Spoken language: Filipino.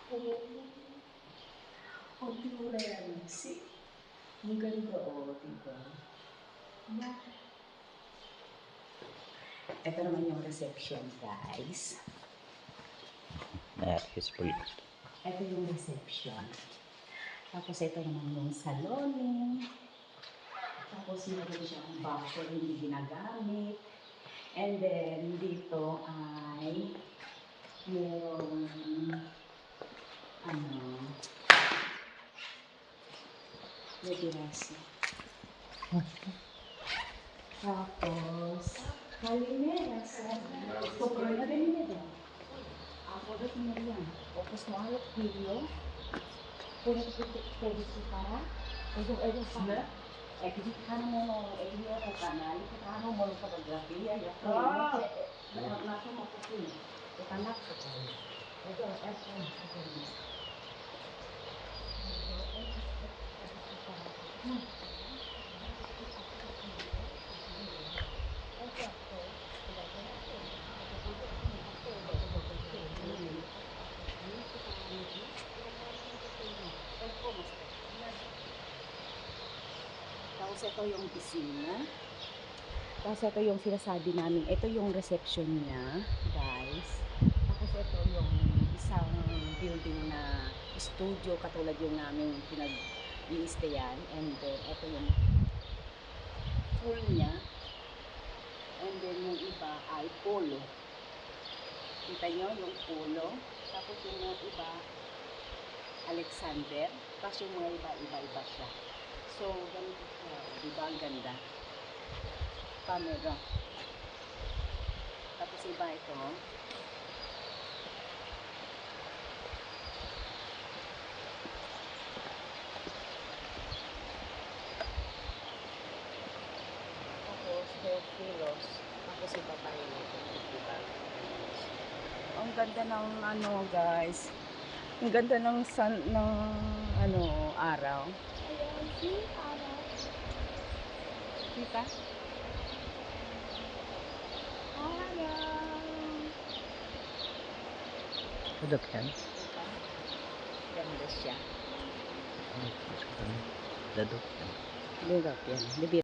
Oh, tingnan na yan. Ang ganda, oh, diba? Ito naman yung reception, guys. Peaceful. Ito yung reception. Tapos ito naman yung saloning. Tapos meron siyang buffer hindi ginagamit. And then dito ay merong may dirasa. Tapos halimera sa sobrang halimera. Ako rin mo yan. Tapos malok kilo. Pwede para. Ito para. Exit ka na mo, exit ako kanal. Kita mo mo fotografiya. Nasa mapusin. Ikanak ko tayo. Ito, tapos ito yung pisina. Tapos ito yung sinasabi namin. Ito yung reception niya, guys. Tapos ito yung isang building na studio katulad yung namin pinag-i-stayan. And then ito yung pool niya. And then yung iba ay polo. Kita nyo yung polo. Tapos yung mga iba Alexander. Tapos yung mga iba siya. So, ganito siya. Diba ang ganda? Camera. Tapos iba ito. Tapos 12 kilos. Tapos iba pa rin ito. Diba? Ang ganda ng guys. Ang ganda ng araw. Kita? Dadok yan. Ganda siya. Dadok yan. Dadok yan.